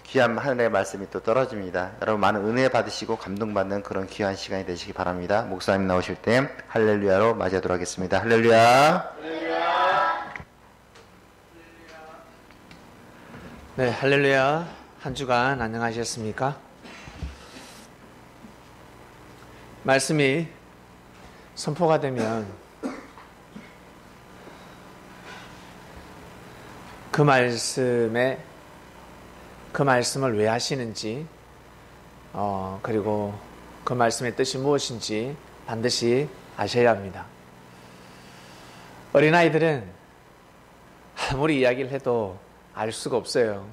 귀한 하늘의 말씀이 또 떨어집니다. 여러분 많은 은혜 받으시고 감동받는 그런 귀한 시간이 되시기 바랍니다. 목사님 나오실 때 할렐루야로 맞이하도록 하겠습니다. 할렐루야. 네, 할렐루야. 한 주간 안녕하셨습니까? 말씀이 선포가 되면 그 말씀을 왜 하시는지, 그리고 그 말씀의 뜻이 무엇인지 반드시 아셔야 합니다. 어린아이들은 아무리 이야기를 해도 알 수가 없어요.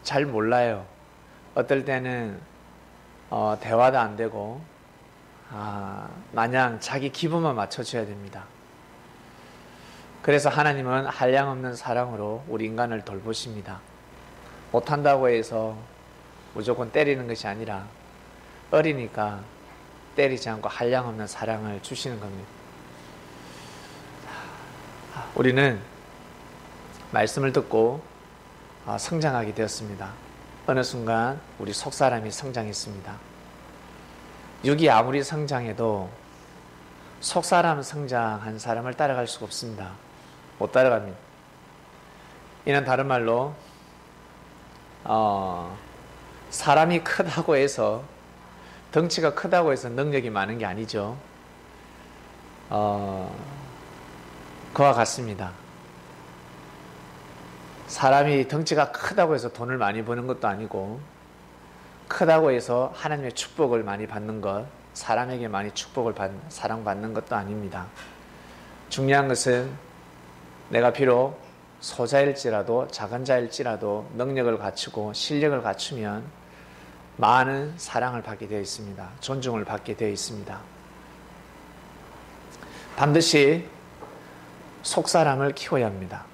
잘 몰라요. 어떨 때는 대화도 안 되고 마냥 자기 기분만 맞춰줘야 됩니다. 그래서 하나님은 한량없는 사랑으로 우리 인간을 돌보십니다. 못한다고 해서 무조건 때리는 것이 아니라 어리니까 때리지 않고 한량없는 사랑을 주시는 겁니다. 우리는 말씀을 듣고 성장하게 되었습니다. 어느 순간 우리 속사람이 성장했습니다. 육이 아무리 성장해도 속사람 성장한 사람을 따라갈 수가 없습니다. 못 따라갑니다. 이는 다른 말로 사람이 크다고 해서, 덩치가 크다고 해서 능력이 많은 게 아니죠. 그와 같습니다. 사람이 덩치가 크다고 해서 돈을 많이 버는 것도 아니고, 크다고 해서 하나님의 축복을 많이 받는 것, 사람에게 많이 사랑받는 것도 아닙니다. 중요한 것은 내가 비록 소자일지라도, 작은 자일지라도 능력을 갖추고 실력을 갖추면 많은 사랑을 받게 되어 있습니다. 존중을 받게 되어 있습니다. 반드시 속사람을 키워야 합니다.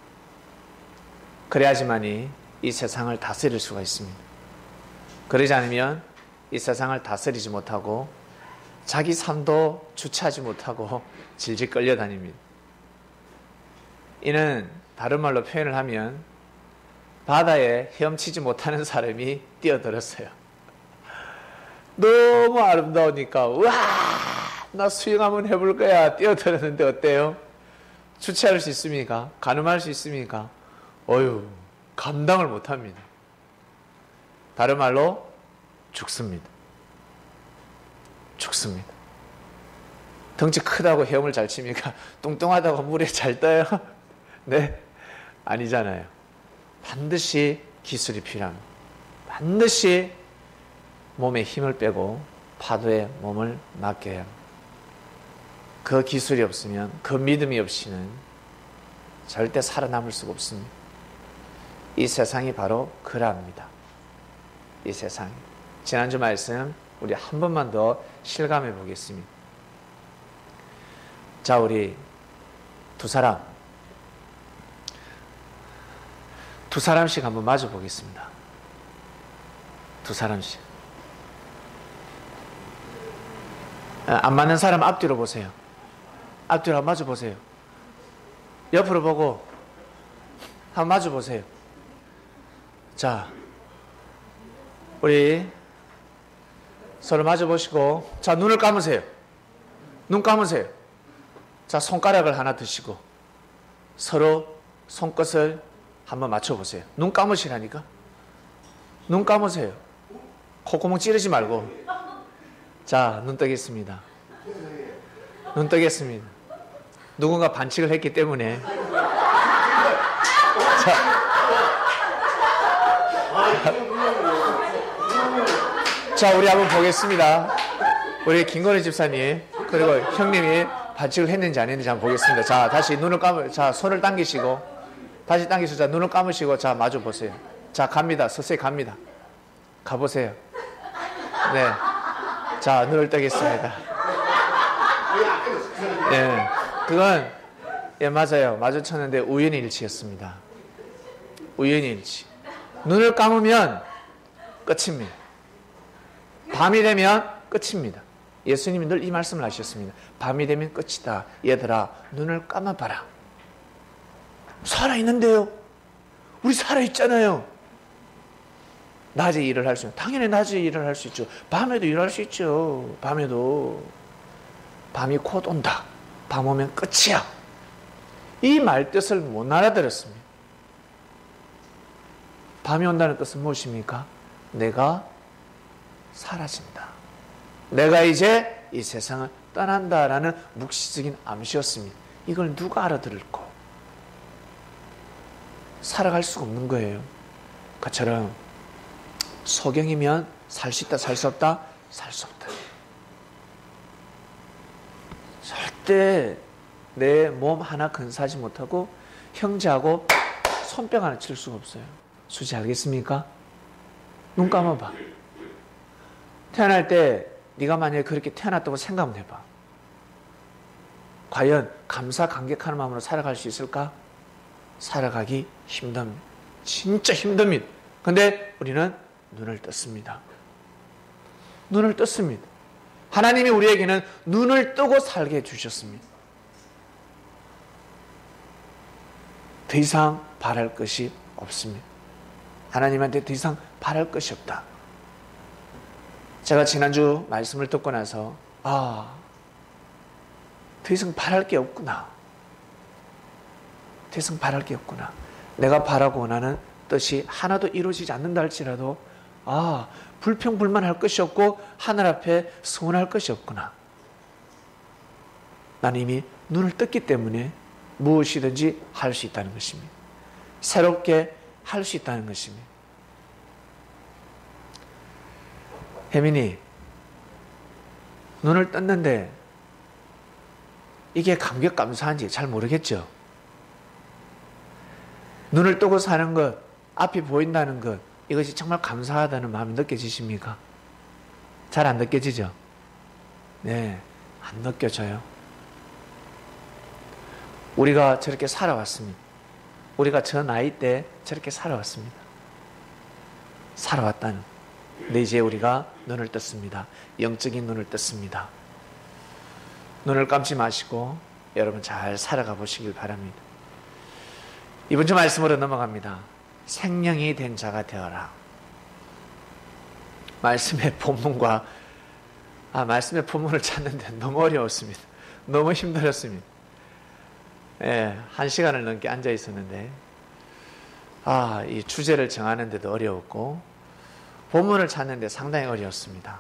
그래야지만이 이 세상을 다스릴 수가 있습니다. 그러지 않으면 이 세상을 다스리지 못하고 자기 삶도 주체하지 못하고 질질 끌려다닙니다. 이는 다른 말로 표현을 하면 바다에 헤엄치지 못하는 사람이 뛰어들었어요. 너무 아름다우니까 와, 나 수영 한번 해볼 거야 뛰어들었는데 어때요? 주체할 수 있습니까? 가늠할 수 있습니까? 어휴, 감당을 못합니다. 다른 말로 죽습니다. 죽습니다. 덩치 크다고 헤엄을 잘 칩니까? 뚱뚱하다고 물에 잘 떠요? 네, 아니잖아요. 반드시 기술이 필요합니다. 반드시 몸에 힘을 빼고 파도에 몸을 맡겨야 합니다. 그 기술이 없으면, 그 믿음이 없이는 절대 살아남을 수가 없습니다. 이 세상이 바로 그러합니다. 이 세상이. 지난주 말씀 우리 한 번만 더 실감해 보겠습니다. 자, 우리 두 사람씩 한번 마주 보겠습니다. 두 사람씩. 안 맞는 사람 앞뒤로 보세요. 앞뒤로 한번 마주 보세요. 옆으로 보고 한번 마주 보세요. 자, 우리 서로 마주 보시고, 자, 눈을 감으세요. 눈 감으세요. 자, 손가락을 하나 드시고 서로 손끝을 한번 맞춰보세요. 눈 감으시라니까. 눈 감으세요. 콧구멍 찌르지 말고. 자, 눈 뜨겠습니다. 눈 뜨겠습니다. 누군가 반칙을 했기 때문에. 자, 우리 한번 보겠습니다. 우리 김건희 집사님 그리고 형님이 반칙을 했는지 안 했는지 한번 보겠습니다. 자, 다시 눈을 자, 손을 당기시고, 다시 당기시고, 자, 눈을 감으시고, 자, 마주 보세요. 자, 갑니다. 서서히 갑니다. 가보세요. 네. 자, 눈을 뜨겠습니다. 네. 그건, 예, 맞아요. 마주쳤는데 우연히 일치였습니다. 우연히 일치. 눈을 감으면 끝입니다. 밤이 되면 끝입니다. 예수님이 늘 이 말씀을 하셨습니다. 밤이 되면 끝이다. 얘들아, 눈을 감아봐라. 살아있는데요. 우리 살아있잖아요. 낮에 일을 할 수 있는, 당연히 낮에 일을 할 수 있죠. 밤에도 일할 수 있죠. 밤에도. 밤이 곧 온다. 밤 오면 끝이야. 이 말 뜻을 못 알아들었습니다. 밤이 온다는 뜻은 무엇입니까? 내가 사라진다. 내가 이제 이 세상을 떠난다라는 묵시적인 암시였습니다. 이걸 누가 알아들을까? 살아갈 수가 없는 거예요. 그처럼 소경이면 살 수 있다, 살 수 없다? 살 수 없다. 절대 내 몸 하나 근사하지 못하고 형제하고 손뼉 하나 칠 수가 없어요. 수지 알겠습니까? 눈 감아봐. 태어날 때 네가 만약에 그렇게 태어났다고 생각만 해봐. 과연 감사 감격하는 마음으로 살아갈 수 있을까? 살아가기 힘듭니다. 진짜 힘듭니다. 근데 우리는 눈을 떴습니다. 눈을 떴습니다. 하나님이 우리에게는 눈을 뜨고 살게 해주셨습니다. 더 이상 바랄 것이 없습니다. 하나님한테 더 이상 바랄 것이 없다. 제가 지난주 말씀을 듣고 나서 더 이상 바랄 게 없구나. 더 이상 바랄 게 없구나. 내가 바라고 원하는 뜻이 하나도 이루어지지 않는다 할지라도 불평불만할 것이 없고 하늘 앞에 서운할 것이 없구나. 나는 이미 눈을 떴기 때문에 무엇이든지 할 수 있다는 것입니다. 새롭게 할 수 있다는 것입니다. 혜민이 눈을 떴는데 이게 감격 감사한지 잘 모르겠죠. 눈을 뜨고 사는 것, 앞이 보인다는 것, 이것이 정말 감사하다는 마음이 느껴지십니까? 잘 안 느껴지죠? 네, 안 느껴져요. 우리가 저렇게 살아왔습니다. 우리가 저 나이 때 저렇게 살아왔습니다. 살아왔다는. 근데 이제 우리가 눈을 떴습니다. 영적인 눈을 떴습니다. 눈을 감지 마시고 여러분 잘 살아가 보시길 바랍니다. 이번 주 말씀으로 넘어갑니다. 생명이 된 자가 되어라. 말씀의 본문과 말씀의 본문을 찾는데 너무 어려웠습니다. 너무 힘들었습니다. 예, 1시간을 넘게 앉아 있었는데 이 주제를 정하는데도 어려웠고 본문을 찾는데 상당히 어려웠습니다.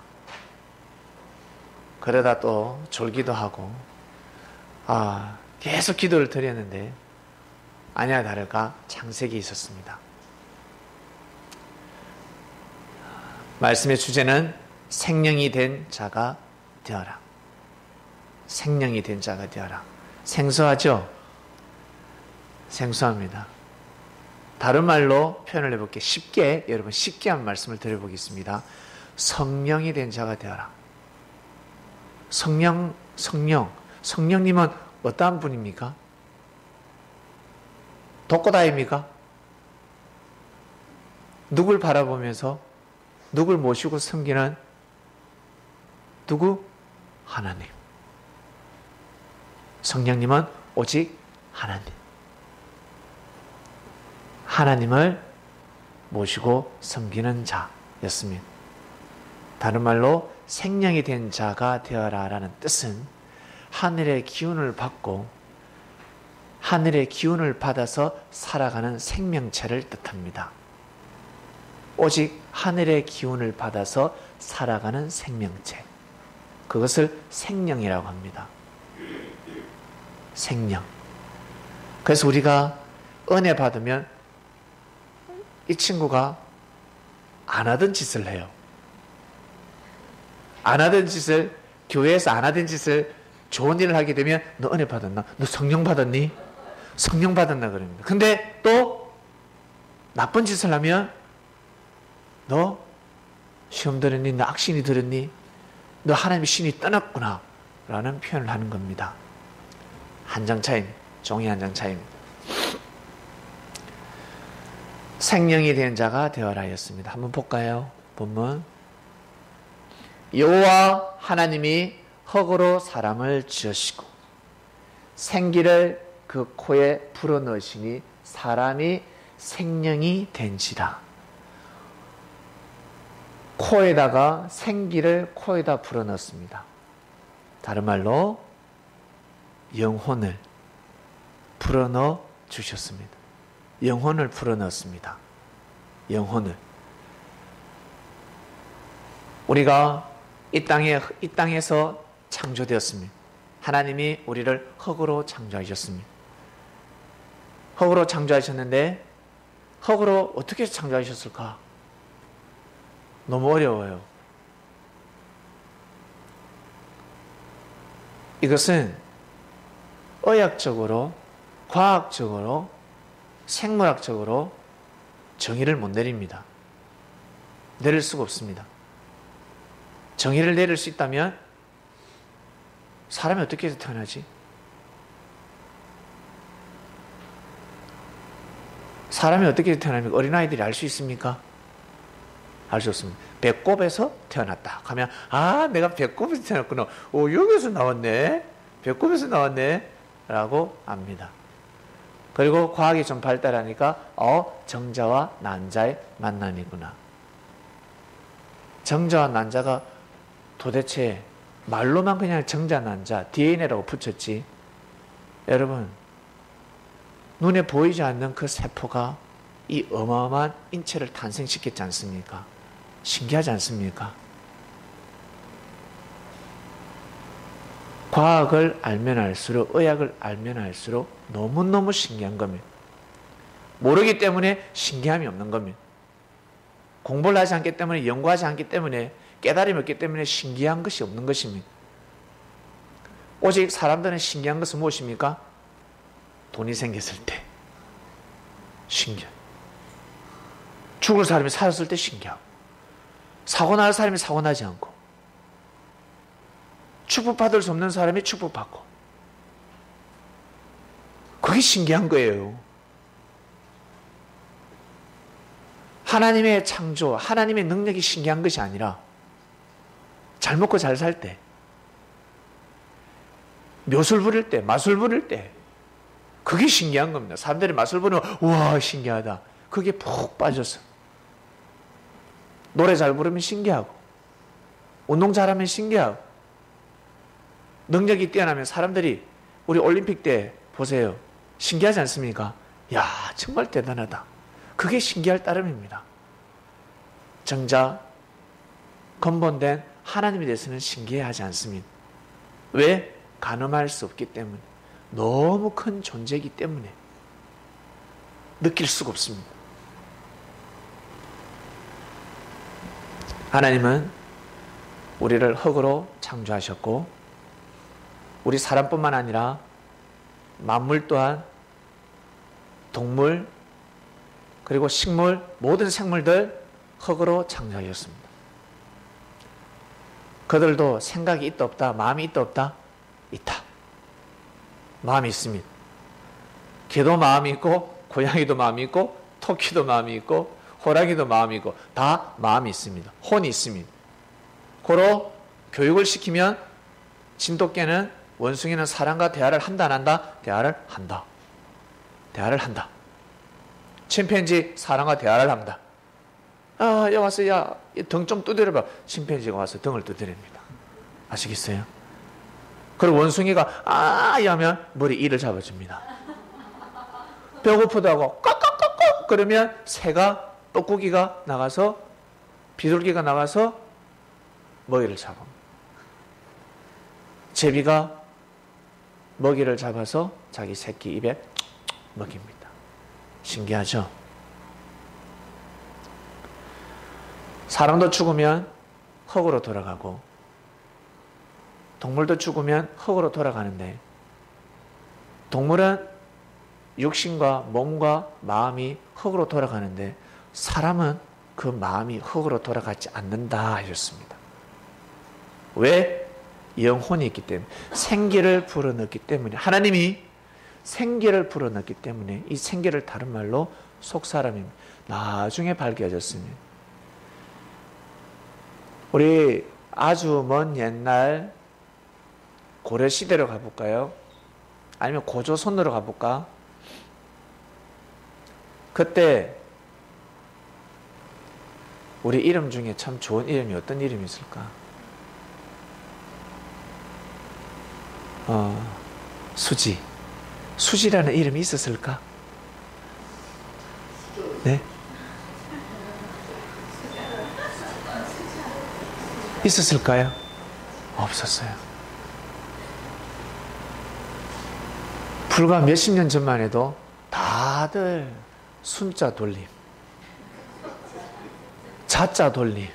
그러다 또 졸기도 하고 계속 기도를 드렸는데 아니나 다를까 창색이 있었습니다. 말씀의 주제는 생명이 된 자가 되어라. 생명이 된 자가 되어라. 생소하죠? 생소합니다. 다른 말로 표현을 해볼게요. 쉽게, 여러분 쉽게 한 말씀을 드려보겠습니다. 성령이 된 자가 되어라. 성령님은 어떠한 분입니까? 독고다입니까? 누굴 바라보면서 누굴 모시고 섬기는 누구? 하나님. 성령님은 오직 하나님. 하나님을 모시고 섬기는 자였습니다. 다른 말로 생명이 된 자가 되어라 라는 뜻은 하늘의 기운을 받고 하늘의 기운을 받아서 살아가는 생명체를 뜻합니다. 오직 하늘의 기운을 받아서 살아가는 생명체. 그것을 생명이라고 합니다. 생명. 그래서 우리가 은혜 받으면 이 친구가 안 하던 짓을 해요. 안 하던 짓을, 교회에서 안 하던 짓을 좋은 일을 하게 되면 너 은혜 받았나? 너 성령 받았니? 성령 받았나? 그럽니다. 근데 또 나쁜 짓을 하면 너 시험 들었니? 너 악신이 들었니? 너 하나님의 신이 떠났구나 라는 표현을 하는 겁니다. 한 장 차이입니다. 종이 한 장 차이입니다. 생명이 된 자가 되어라 였습니다. 한번 볼까요? 본문. 여호와 하나님이 흙으로 사람을 지으시고 생기를 그 코에 불어넣으시니 사람이 생명이 된지라. 코에다가 생기를 코에다 불어넣습니다. 다른 말로 영혼을 불어넣어 주셨습니다. 영혼을 불어넣습니다. 영혼을. 우리가 이 땅에서 창조되었습니다. 하나님이 우리를 흙으로 창조하셨습니다. 흙으로 창조하셨는데 흙으로 어떻게 창조하셨을까? 너무 어려워요. 이것은 의학적으로, 과학적으로, 생물학적으로 정의를 못 내립니다. 내릴 수가 없습니다. 정의를 내릴 수 있다면 사람이 어떻게 해서 태어나지? 사람이 어떻게 해서 태어납니까? 어린아이들이 알 수 있습니까? 알 수 없습니다. 배꼽에서 태어났다 하면 내가 배꼽에서 태어났구나. 여기서 나왔네. 배꼽에서 나왔네. 라고 압니다. 그리고 과학이 좀 발달하니까 정자와 난자의 만남이구나. 정자와 난자가 도대체 말로만 그냥 정자, 난자, DNA라고 붙였지. 여러분, 눈에 보이지 않는 그 세포가 이 어마어마한 인체를 탄생시켰지 않습니까? 신기하지 않습니까? 과학을 알면 알수록, 의학을 알면 알수록 너무너무 신기한 겁니다. 모르기 때문에 신기함이 없는 겁니다. 공부를 하지 않기 때문에, 연구하지 않기 때문에, 깨달음이 없기 때문에 신기한 것이 없는 것입니다. 오직 사람들은 신기한 것은 무엇입니까? 돈이 생겼을 때 신기해. 죽을 사람이 살았을 때 신기하고, 사고 날 사람이 사고 나지 않고, 축복받을 수 없는 사람이 축복받고, 그게 신기한 거예요. 하나님의 창조, 하나님의 능력이 신기한 것이 아니라 잘 먹고 잘 살 때, 묘술 부릴 때, 마술 부릴 때, 그게 신기한 겁니다. 사람들이 마술 부르면 우와 신기하다. 그게 푹 빠졌어. 노래 잘 부르면 신기하고, 운동 잘하면 신기하고, 능력이 뛰어나면 사람들이 우리 올림픽 때 보세요. 신기하지 않습니까? 야, 정말 대단하다. 그게 신기할 따름입니다. 정작 근본된 하나님에 대해서는 신기해하지 않습니다. 왜? 가늠할 수 없기 때문에. 너무 큰 존재이기 때문에 느낄 수가 없습니다. 하나님은 우리를 흙으로 창조하셨고, 우리 사람뿐만 아니라 만물 또한, 동물, 그리고 식물, 모든 생물들 흙으로 창조하셨습니다. 그들도 생각이 있다 없다? 마음이 있다 없다? 있다. 마음이 있습니다. 개도 마음이 있고, 고양이도 마음이 있고, 토끼도 마음이 있고, 호랑이도 마음이 있고, 다 마음이 있습니다. 혼이 있습니다. 고로 교육을 시키면 진돗개는, 원숭이는 사람과 대화를 한다 안 한다? 대화를 한다. 대화를 한다. 침팬지 사람과 대화를 합니다. 야 와서 등 좀 두드려봐. 침팬지가 와서 등을 두드립니다. 아시겠어요? 그리고 원숭이가 하면 머리 이를 잡아줍니다. 배고프다고 꺽꺽꺽꺽 그러면 새가, 뻐꾸기가 나가서, 비둘기가 나가서 먹이를 잡아. 제비가 먹이를 잡아서 자기 새끼 입에 먹입니다. 신기하죠? 사람도 죽으면 흙으로 돌아가고, 동물도 죽으면 흙으로 돌아가는데, 동물은 육신과 몸과 마음이 흙으로 돌아가는데, 사람은 그 마음이 흙으로 돌아가지 않는다 하셨습니다. 왜? 영혼이 있기 때문에, 생기를 불어넣기 때문에, 하나님이 생기를 불어넣기 때문에, 이 생기를 다른 말로 속사람입니다. 나중에 밝혀졌습니다. 우리 아주 먼 옛날 고려시대로 가볼까요? 아니면 고조선으로 가볼까? 그때 우리 이름 중에 참 좋은 이름이 어떤 이름이 있을까? 수지. 수지라는 이름이 있었을까? 네? 있었을까요? 없었어요. 불과 몇십 년 전만 해도 다들 순자 돌림, 자자 돌림,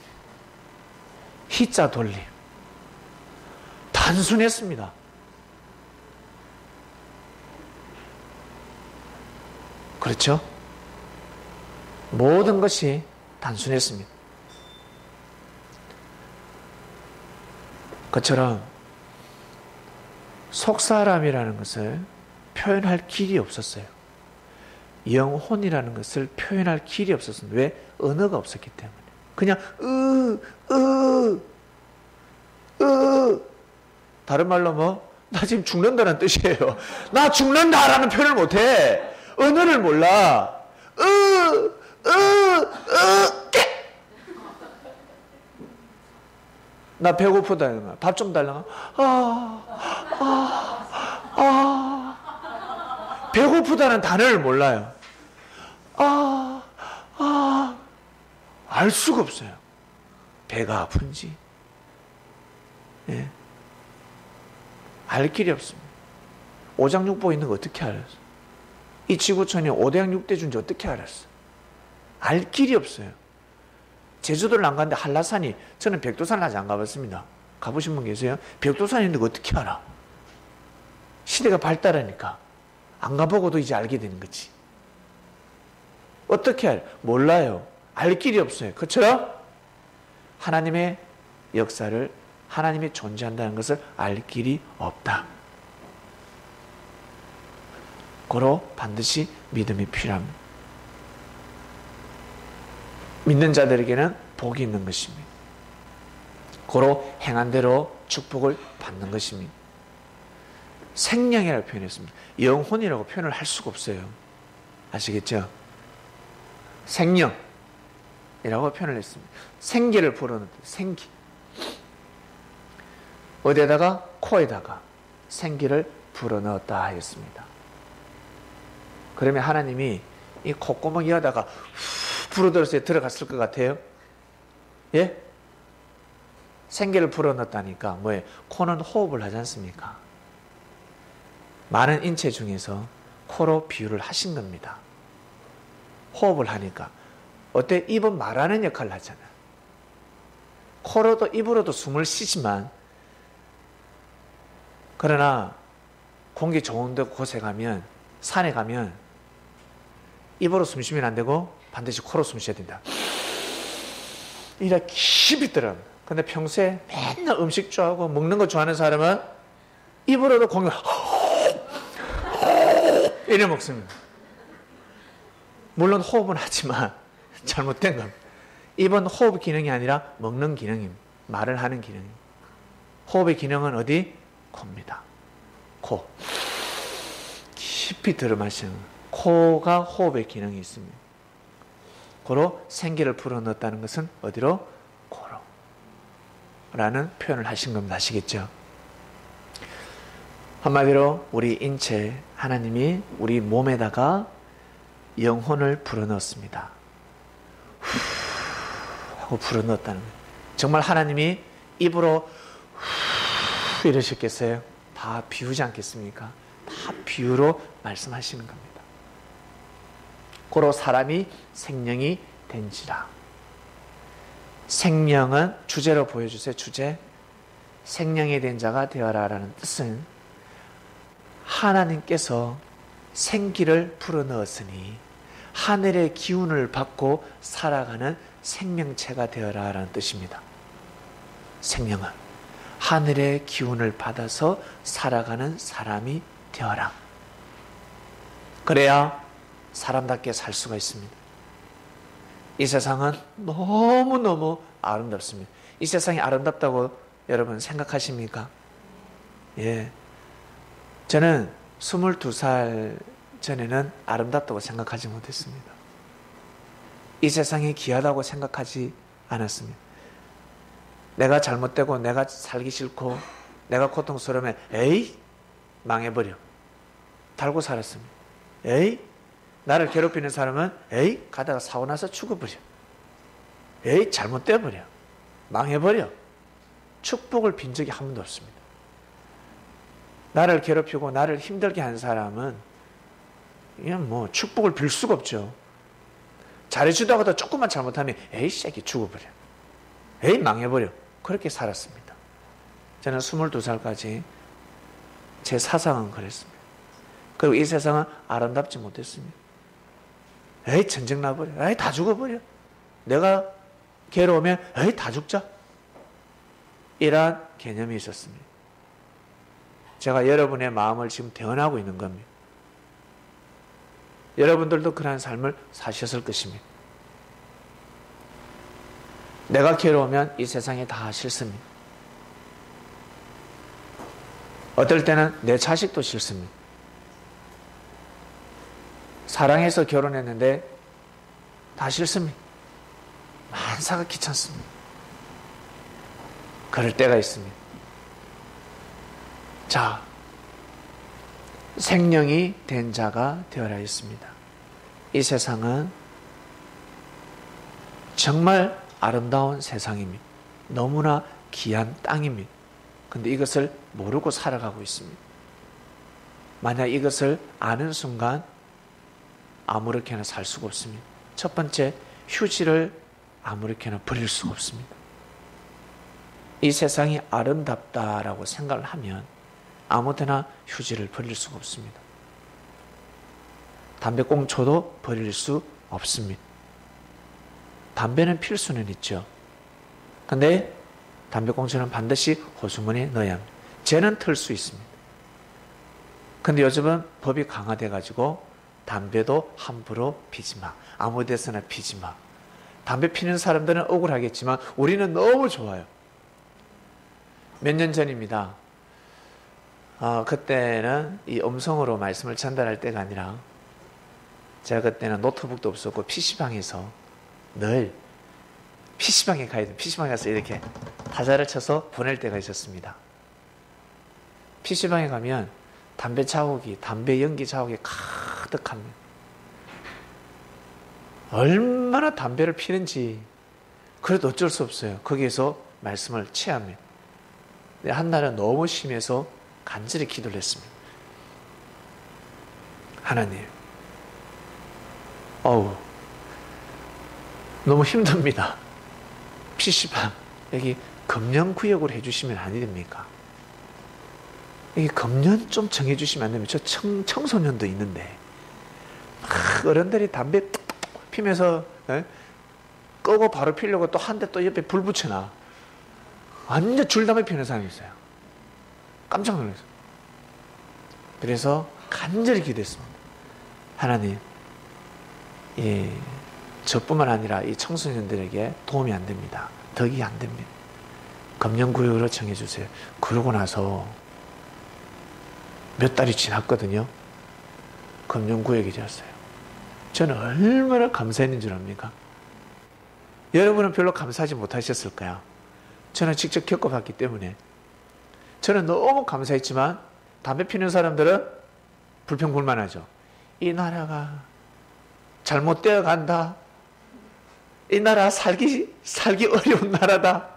희자 돌림, 단순했습니다. 그렇죠? 모든 것이 단순했습니다. 그처럼 속사람이라는 것을 표현할 길이 없었어요. 영혼이라는 것을 표현할 길이 없었습니다. 왜? 언어가 없었기 때문에. 그냥 다른 말로 뭐? 나 지금 죽는다는 뜻이에요. 나 죽는다라는 표현을 못해. 언어를 몰라. 나 배고프다. 밥 좀 달라. 배고프다는 단어를 몰라요. 알 수가 없어요. 배가 아픈지. 예. 알 길이 없습니다. 오장육부 있는 거 어떻게 알았어? 이 지구촌이 5대양 6대주인지 어떻게 알았어? 알 길이 없어요. 제주도를 안 갔는데 한라산이, 저는 백두산을 아직 안 가봤습니다. 가보신 분 계세요? 백두산이 있는데 어떻게 알아? 시대가 발달하니까 안 가보고도 이제 알게 되는 거지. 어떻게 알아요? 몰라요. 알 길이 없어요. 그렇죠? 하나님의 역사를, 하나님이 존재한다는 것을 알 길이 없다. 고로 반드시 믿음이 필요합니다. 믿는 자들에게는 복이 있는 것입니다. 고로 행한 대로 축복을 받는 것입니다. 생명이라고 표현했습니다. 영혼이라고 표현을 할 수가 없어요. 아시겠죠? 생명이라고 표현을 했습니다. 생기를 불어넣는 생기. 어디에다가? 코에다가 생기를 불어넣었다 하였습니다. 그러면 하나님이 이 콧구멍 이하다가 불어들어서 들어갔을 것 같아요? 예? 생기를 불어넣었다니까 뭐예요? 코는 호흡을 하지 않습니까? 많은 인체 중에서 코로 비유를 하신 겁니다. 호흡을 하니까. 어때? 입은 말하는 역할을 하잖아. 코로도 입으로도 숨을 쉬지만, 그러나 공기 좋은 데 곳에 가면, 산에 가면 입으로 숨 쉬면 안 되고 반드시 코로 숨 쉬어야 된다. 이래 깊이 들어갑니다. 근데 평소에 맨날 음식 좋아하고 먹는 거 좋아하는 사람은 입으로도 공기 이래 먹습니다. 물론 호흡은 하지만 잘못된 겁니다. 입은 호흡 기능이 아니라 먹는 기능입니다. 말을 하는 기능입니다. 호흡의 기능은 어디? 코입니다. 코. 깊이 들어 마시는 거예요. 코가 호흡의 기능이 있습니다. 고로 생기를 불어넣었다는 것은 어디로? 코로. 라는 표현을 하신 겁니다. 아시겠죠? 한마디로 우리 인체, 하나님이 우리 몸에다가 영혼을 불어넣었습니다. 후 하고 불어넣었다는 거예요. 정말 하나님이 입으로 후 이러셨겠어요? 다 비우지 않겠습니까? 다 비유로 말씀하시는 겁니다. 고로 사람이 생명이 된지라. 생명은 주제로 보여주세요. 주제. 생명이 된 자가 되어라 라는 뜻은 하나님께서 생기를 불어넣었으니 하늘의 기운을 받고 살아가는 생명체가 되어라 라는 뜻입니다. 생명은 하늘의 기운을 받아서 살아가는 사람이 되어라. 그래야 사람답게 살 수가 있습니다. 이 세상은 너무너무 아름답습니다. 이 세상이 아름답다고 여러분 생각하십니까? 예. 저는 22살 전에는 아름답다고 생각하지 못했습니다. 이 세상이 귀하다고 생각하지 않았습니다. 내가 잘못되고 내가 살기 싫고 내가 고통스러우면 에이 망해버려 달고 살았습니다. 에이 나를 괴롭히는 사람은 에이 가다가 사고 나서 죽어버려. 에이 잘못돼버려. 망해버려. 축복을 빈 적이 한 번도 없습니다. 나를 괴롭히고 나를 힘들게 한 사람은 그냥 뭐 축복을 빌 수가 없죠. 잘해주다가도 조금만 잘못하면 에이 새끼 죽어버려. 에이 망해버려. 그렇게 살았습니다. 저는 22살까지 제 사상은 그랬습니다. 그리고 이 세상은 아름답지 못했습니다. 에이 전쟁 나버려. 에이 다 죽어버려. 내가 괴로우면 에이 다 죽자. 이러한 개념이 있었습니다. 제가 여러분의 마음을 지금 대언하고 있는 겁니다. 여러분들도 그러한 삶을 사셨을 것입니다. 내가 괴로우면 이 세상에 다 싫습니다. 어떨 때는 내 자식도 싫습니다. 사랑해서 결혼했는데 다 싫습니다. 만사가 귀찮습니다. 그럴 때가 있습니다. 자, 생명이 된 자가 되어라 했습니다. 이 세상은 정말 아름다운 세상입니다. 너무나 귀한 땅입니다. 그런데 이것을 모르고 살아가고 있습니다. 만약 이것을 아는 순간 아무렇게나 살 수가 없습니다. 첫 번째, 휴지를 아무렇게나 버릴 수가 없습니다. 이 세상이 아름답다라고 생각을 하면 아무데나 휴지를 버릴 수가 없습니다. 담배꽁초도 버릴 수 없습니다. 담배는 필수는 있죠. 근데 담배꽁초는 반드시 호주머니에 넣어야 합니다. 쟤는 틀 수 있습니다. 근데 요즘은 법이 강화돼가지고 담배도 함부로 피지 마. 아무 데서나 피지 마. 담배 피는 사람들은 억울하겠지만 우리는 너무 좋아요. 몇 년 전입니다. 그때는 이 음성으로 말씀을 전달할 때가 아니라 제가 그때는 노트북도 없었고 PC방에서 늘 PC방에 가야 돼. PC방에 가서 이렇게 타자를 쳐서 보낼 때가 있었습니다. PC방에 가면 담배 자국이, 담배 연기 자국이 가득합니다. 얼마나 담배를 피는지 그래도 어쩔 수 없어요. 거기에서 말씀을 취합니다. 근데 한날은 너무 심해서 간절히 기도를 했습니다. 하나님, 너무 힘듭니다. PC방 여기 금연구역으로 해주시면 안 됩니까? 여기 금연 좀 정해주시면 안 됩니까? 저 청소년도 있는데 어른들이 담배 피면서 끄고 바로 피려고 또 한 대 또 옆에 불 붙여놔. 완전 줄담배 피는 사람이 있어요. 깜짝 놀랐어요. 그래서 간절히 기도했습니다. 하나님, 저뿐만 아니라 이 청소년들에게 도움이 안 됩니다. 덕이 안 됩니다. 금연구역으로 정해주세요. 그러고 나서 몇 달이 지났거든요. 금연구역이 되었어요. 저는 얼마나 감사했는 줄 압니까? 여러분은 별로 감사하지 못하셨을까요? 저는 직접 겪어봤기 때문에 저는 너무 감사했지만 담배 피는 사람들은 불평불만하죠. 이 나라가 잘못되어 간다. 이 나라 살기 어려운 나라다.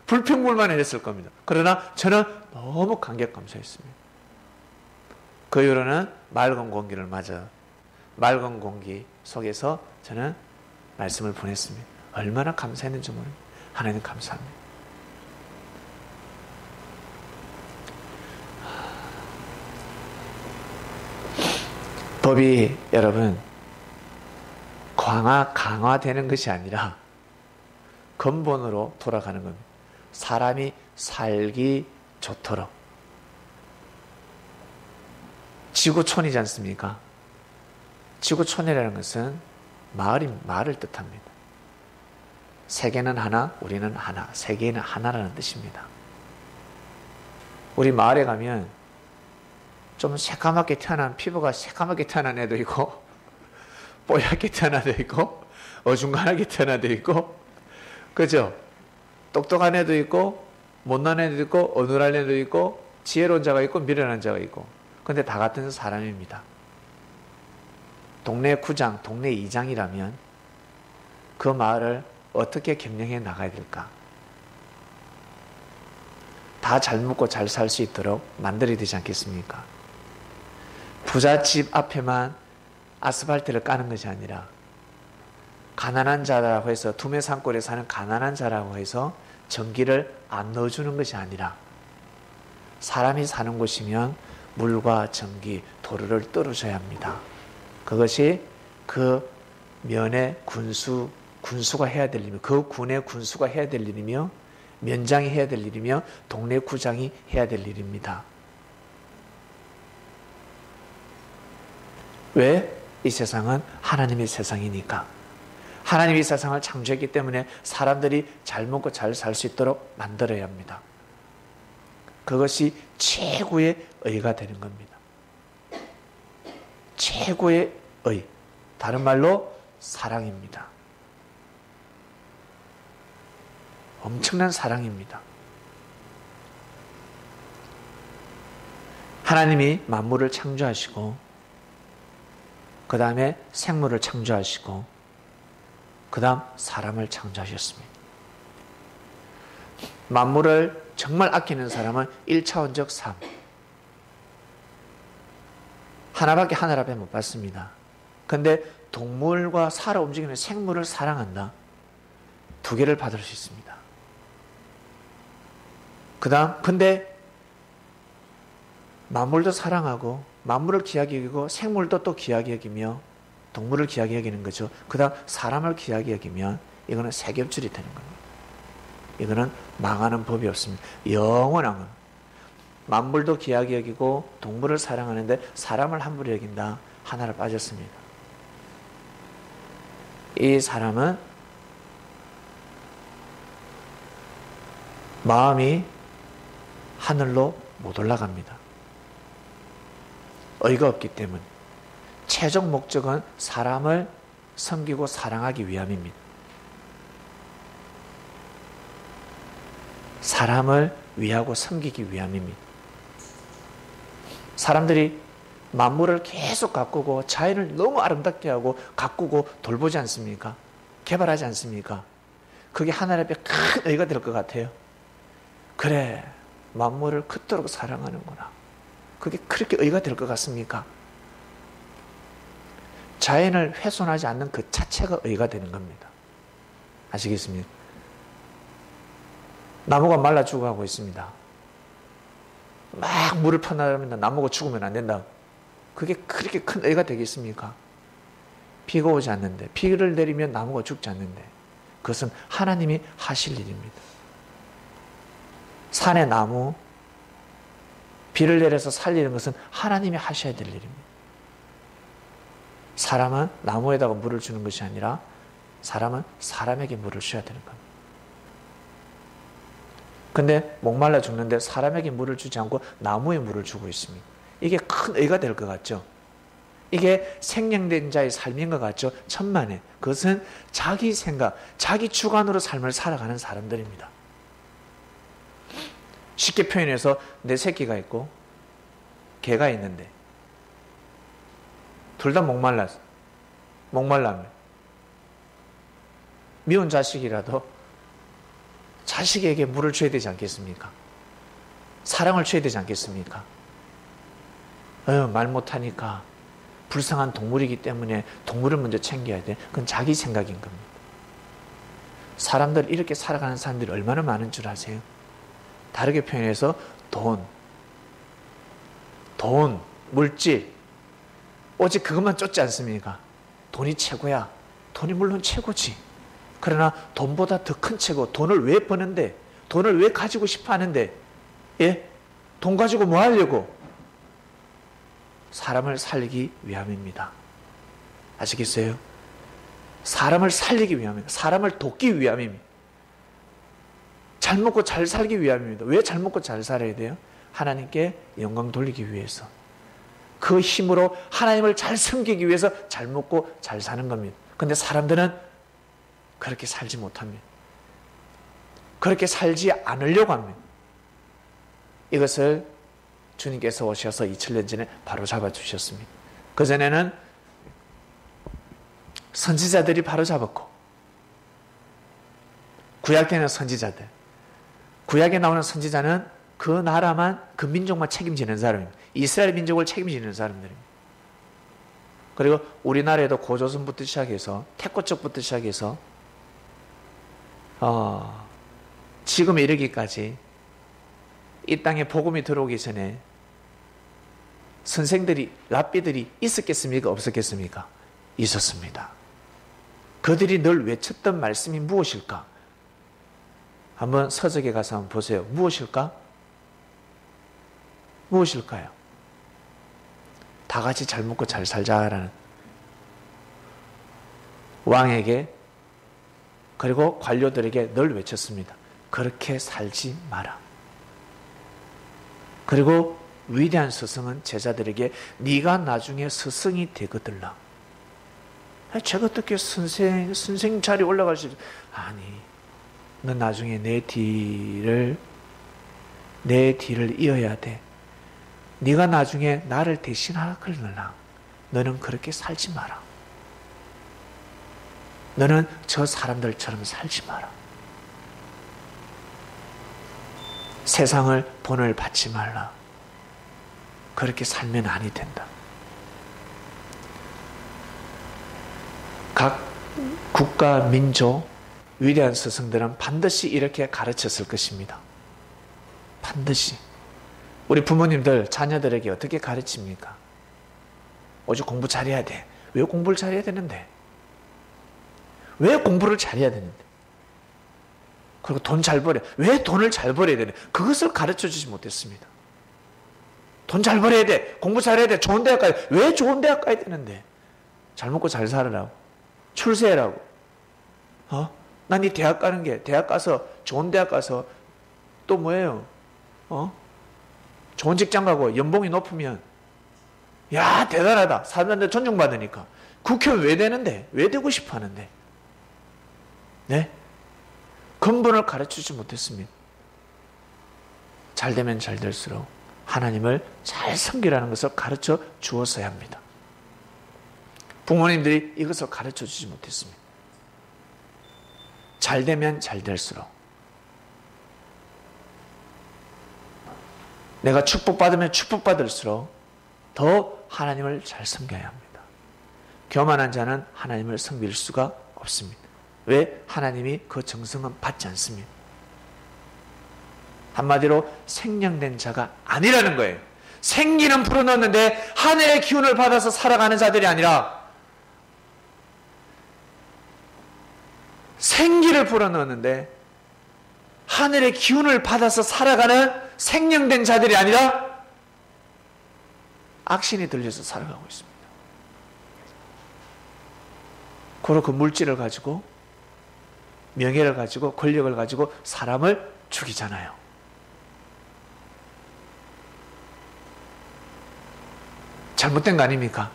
불평불만했을 겁니다. 그러나 저는 너무 감격감사했습니다. 그 이후로는 맑은 공기를 맞아 맑은 공기 속에서 저는 말씀을 보냈습니다. 얼마나 감사했는지 모릅니다. 하나님 감사합니다. 법이 여러분 강화되는 것이 아니라 근본으로 돌아가는 겁니다. 사람이 살기 좋도록. 지구촌이지 않습니까? 지구촌이라는 것은 말을 뜻합니다. 세계는 하나, 우리는 하나. 세계는 하나라는 뜻입니다. 우리 마을에 가면 좀 새까맣게 태어난, 피부가 새까맣게 태어난 애도 있고 뽀얗게 태어난 애도 있고 어중간하게 태어난 애도 있고 그죠? 똑똑한 애도 있고 못난 애도 있고 어눌한 애도 있고 지혜로운 자가 있고 미련한 자가 있고, 근데 다 같은 사람입니다. 동네 구장, 동네 이장이라면 그 마을을 어떻게 경영해 나가야 될까? 다 잘 먹고 잘 살 수 있도록 만들어야 되지 않겠습니까? 부잣집 앞에만 아스팔트를 까는 것이 아니라 가난한 자라고 해서 두메 산골에 사는 가난한 자라고 해서 전기를 안 넣어주는 것이 아니라 사람이 사는 곳이면 물과 전기, 도로를 뚫어줘야 합니다. 그것이 그 면의 군수가 해야 될 일이며, 그 군의 군수가 해야 될 일이며, 면장이 해야 될 일이며, 동네 구장이 해야 될 일입니다. 왜? 이 세상은 하나님의 세상이니까. 하나님이 이 세상을 창조했기 때문에 사람들이 잘 먹고 잘 살 수 있도록 만들어야 합니다. 그것이 최고의 의가 되는 겁니다. 최고의 의, 다른 말로 사랑입니다. 엄청난 사랑입니다. 하나님이 만물을 창조하시고 그 다음에 생물을 창조하시고 그 다음 사람을 창조하셨습니다. 만물을 정말 아끼는 사람은 1차원적 삶, 하나밖에 하늘 앞에 못 받습니다. 근데 동물과 살아 움직이는 생물을 사랑한다, 2개를 받을 수 있습니다. 그 다음, 근데 만물도 사랑하고 만물을 귀하게 여기고 생물도 또 귀하게 여기며 동물을 귀하게 여기는 거죠. 그 다음 사람을 귀하게 여기면 이거는 세겹줄이 되는 겁니다. 이거는 망하는 법이 없습니다. 영원한 겁니다. 만물도 귀하게 여기고 동물을 사랑하는데 사람을 함부로 여긴다, 하나를 빠졌습니다. 이 사람은 마음이 하늘로 못 올라갑니다. 의가 없기 때문에. 최종 목적은 사람을 섬기고 사랑하기 위함입니다. 사람을 위하고 섬기기 위함입니다. 사람들이 만물을 계속 가꾸고 자연을 너무 아름답게 하고 가꾸고 돌보지 않습니까? 개발하지 않습니까? 그게 하나님 앞에 큰 의가 될 것 같아요. 그래, 만물을 그토록 사랑하는구나. 그게 그렇게 의가 될 것 같습니까? 자연을 훼손하지 않는 그 자체가 의가 되는 겁니다. 아시겠습니까? 나무가 말라 죽어가고 있습니다. 막 물을 퍼나르면 나무가 죽으면 안 된다. 그게 그렇게 큰 의가 되겠습니까? 비가 오지 않는데, 비를 내리면 나무가 죽지 않는데, 그것은 하나님이 하실 일입니다. 산의 나무, 비를 내려서 살리는 것은 하나님이 하셔야 될 일입니다. 사람은 나무에다가 물을 주는 것이 아니라 사람은 사람에게 물을 줘야 되는 겁니다. 근데 목말라 죽는데 사람에게 물을 주지 않고 나무에 물을 주고 있습니다. 이게 큰 의가 될 것 같죠? 이게 생명된 자의 삶인 것 같죠? 천만에. 그것은 자기 생각, 자기 주관으로 삶을 살아가는 사람들입니다. 쉽게 표현해서 내 새끼가 있고 개가 있는데 둘 다 목말랐어. 목말라면 미운 자식이라도 자식에게 물을 줘야 되지 않겠습니까? 사랑을 줘야 되지 않겠습니까? 말 못하니까 불쌍한 동물이기 때문에 동물을 먼저 챙겨야 돼. 그건 자기 생각인 겁니다. 사람들, 이렇게 살아가는 사람들이 얼마나 많은 줄 아세요? 다르게 표현해서 돈, 물질, 오직 그것만 쫓지 않습니까? 돈이 최고야. 돈이 물론 최고지. 그러나 돈보다 더 큰 최고, 돈을 왜 버는데, 돈을 왜 가지고 싶어 하는데, 예? 돈 가지고 뭐 하려고? 사람을 살리기 위함입니다. 아시겠어요? 사람을 살리기 위함입니다. 사람을 돕기 위함입니다. 잘 먹고 잘 살기 위함입니다. 왜 잘 먹고 잘 살아야 돼요? 하나님께 영광 돌리기 위해서. 그 힘으로 하나님을 잘 섬기기 위해서 잘 먹고 잘 사는 겁니다. 근데 사람들은 그렇게 살지 못합니다. 그렇게 살지 않으려고 합니다. 이것을 주님께서 오셔서 2000년 전에 바로 잡아주셨습니다. 그전에는 선지자들이 바로 잡았고, 구약 때는 선지자들, 구약에 나오는 선지자는 그 나라만, 그 민족만 책임지는 사람입니다. 이스라엘 민족을 책임지는 사람들입니다. 그리고 우리나라에도 고조선부터 시작해서 태고적부터 시작해서 지금 이르기까지 이 땅에 복음이 들어오기 전에 선생들이, 랍비들이 있었겠습니까? 없었겠습니까? 있었습니다. 그들이 늘 외쳤던 말씀이 무엇일까? 한번 서적에 가서 한번 보세요. 무엇일까? 무엇일까요? 다 같이 잘 먹고 잘 살자라는, 왕에게 그리고 관료들에게 늘 외쳤습니다. 그렇게 살지 마라. 그리고 위대한 스승은 제자들에게 네가 나중에 스승이 되거들라. 제가 어떻게 선생 자리 올라갈 수 있어? 아니, 너 나중에 내 뒤를 이어야 돼. 네가 나중에 나를 대신하거라. 너는 그렇게 살지 마라. 너는 저 사람들처럼 살지 마라. 세상을 본을 받지 말라. 그렇게 살면 아니 된다. 각 국가, 민족, 위대한 스승들은 반드시 이렇게 가르쳤을 것입니다. 반드시. 우리 부모님들 자녀들에게 어떻게 가르칩니까? 오직 공부 잘해야 돼. 왜 공부를 잘해야 되는데? 왜 공부를 잘해야 되는데? 그리고 돈 잘 벌어. 왜 돈을 잘 벌어야 되는데? 그것을 가르쳐 주지 못했습니다. 돈 잘 벌어야 돼. 공부 잘해야 돼. 좋은 대학 가야 돼. 왜 좋은 대학 가야 되는데? 잘 먹고 잘 살으라고. 출세라고. 난 이 대학 가는 게, 대학 가서, 좋은 대학 가서, 또 뭐예요? 좋은 직장 가고 연봉이 높으면, 야, 대단하다. 사람들 존중받으니까. 국회의원 왜 되는데? 왜 되고 싶어 하는데? 네? 근본을 가르치지 못했습니다. 잘 되면 잘 될수록 하나님을 잘 섬기라는 것을 가르쳐 주었어야 합니다. 부모님들이 이것을 가르쳐 주지 못했습니다. 잘 되면 잘 될수록, 내가 축복받으면 축복받을수록 더 하나님을 잘 섬겨야 합니다. 교만한 자는 하나님을 섬길 수가 없습니다. 왜? 하나님이 그 정성은 받지 않습니다. 한마디로 생명된 자가 아니라는 거예요. 생기는 불어넣었는데 하늘의 기운을 받아서 살아가는 자들이 아니라, 생기를 불어넣었는데 하늘의 기운을 받아서 살아가는 생명된 자들이 아니라 악신이 들려서 살아가고 있습니다. 그리고 그 물질을 가지고, 명예를 가지고, 권력을 가지고 사람을 죽이잖아요. 잘못된 거 아닙니까?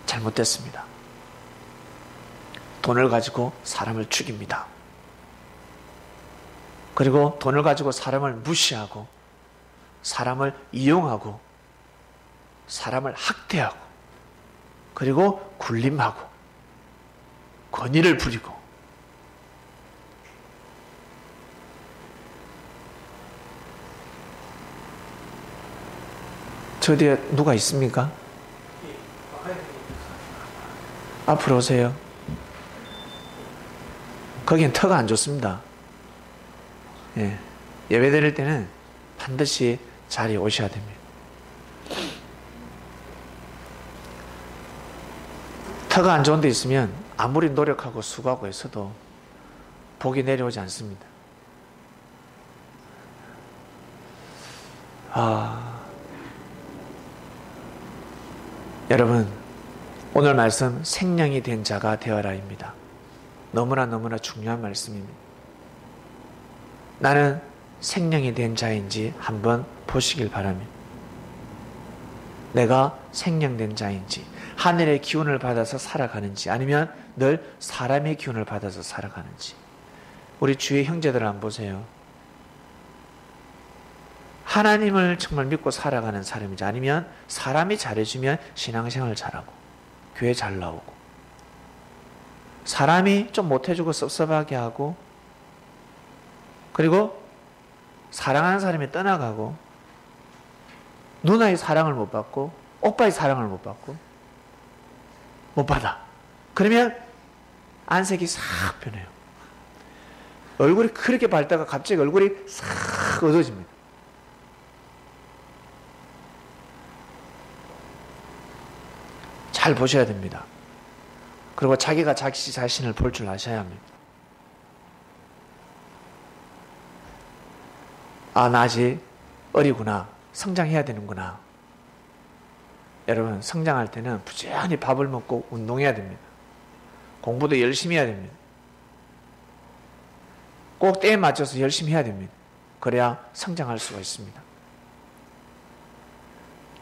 잘못됐습니다. 돈을 가지고 사람을 죽입니다. 그리고 돈을 가지고 사람을 무시하고, 사람을 이용하고, 사람을 학대하고, 그리고 굴림하고, 권위를 부리고, 저 뒤에 누가 있습니까? 앞으로 오세요. 거긴 터가 안 좋습니다. 예. 예배 드릴 때는 반드시 자리에 오셔야 됩니다. 터가 안 좋은 데 있으면 아무리 노력하고 수고하고 했어도 복이 내려오지 않습니다. 여러분, 오늘 말씀 생명이 된 자가 되어라입니다. 너무나 중요한 말씀입니다. 나는 생명이 된 자인지 한번 보시길 바랍니다. 내가 생명된 자인지, 하늘의 기운을 받아서 살아가는지, 아니면 늘 사람의 기운을 받아서 살아가는지, 우리 주위의 형제들을 한번 보세요. 하나님을 정말 믿고 살아가는 사람이지, 아니면 사람이 잘해주면 신앙생활 잘하고 교회 잘 나오고, 사람이 좀 못해주고 섭섭하게 하고, 그리고 사랑하는 사람이 떠나가고, 누나의 사랑을 못 받고 오빠의 사랑을 못 받고 못 받아. 그러면 안색이 싹 변해요. 얼굴이 그렇게 밝다가 갑자기 얼굴이 싹 어두워집니다. 잘 보셔야 됩니다. 그리고 자기가 자기 자신을 볼 줄 아셔야 합니다. 아, 나 아직 어리구나. 성장해야 되는구나. 여러분, 성장할 때는 부지런히 밥을 먹고 운동해야 됩니다. 공부도 열심히 해야 됩니다. 꼭 때에 맞춰서 열심히 해야 됩니다. 그래야 성장할 수가 있습니다.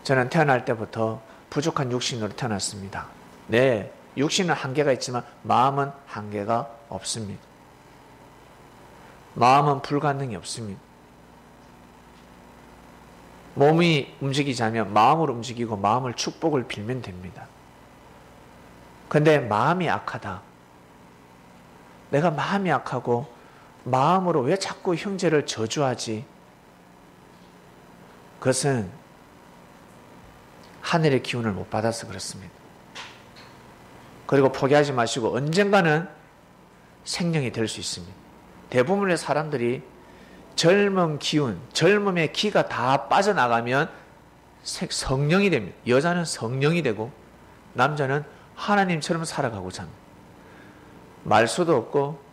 저는 태어날 때부터 부족한 육신으로 태어났습니다. 네, 육신은 한계가 있지만 마음은 한계가 없습니다. 마음은 불가능이 없습니다. 몸이 움직이자면 마음으로 움직이고 마음을 축복을 빌면 됩니다. 근데 마음이 악하다. 내가 마음이 악하고 마음으로 왜 자꾸 형제를 저주하지? 그것은 하늘의 기운을 못 받아서 그렇습니다. 그리고 포기하지 마시고 언젠가는 생명이 될 수 있습니다. 대부분의 사람들이 젊은 기운, 젊음의 기가 다 빠져나가면 성령이 됩니다. 여자는 성령이 되고 남자는 하나님처럼 살아가고자 합니다. 말수도 없고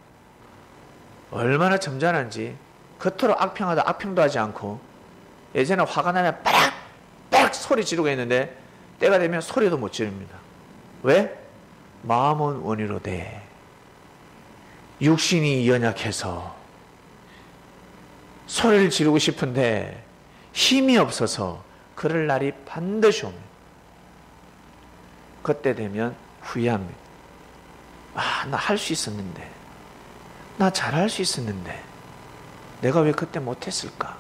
얼마나 점잖은지 겉으로 악평하다 악평도 하지 않고, 예전에 화가 나면 빠락 소리 지르고 했는데 때가 되면 소리도 못 지릅니다. 왜? 마음은 원이로 돼. 육신이 연약해서 소리를 지르고 싶은데 힘이 없어서 그럴 날이 반드시 옵니다. 그때 되면 후회합니다. 아, 나 할 수 있었는데, 나 잘할 수 있었는데 내가 왜 그때 못했을까?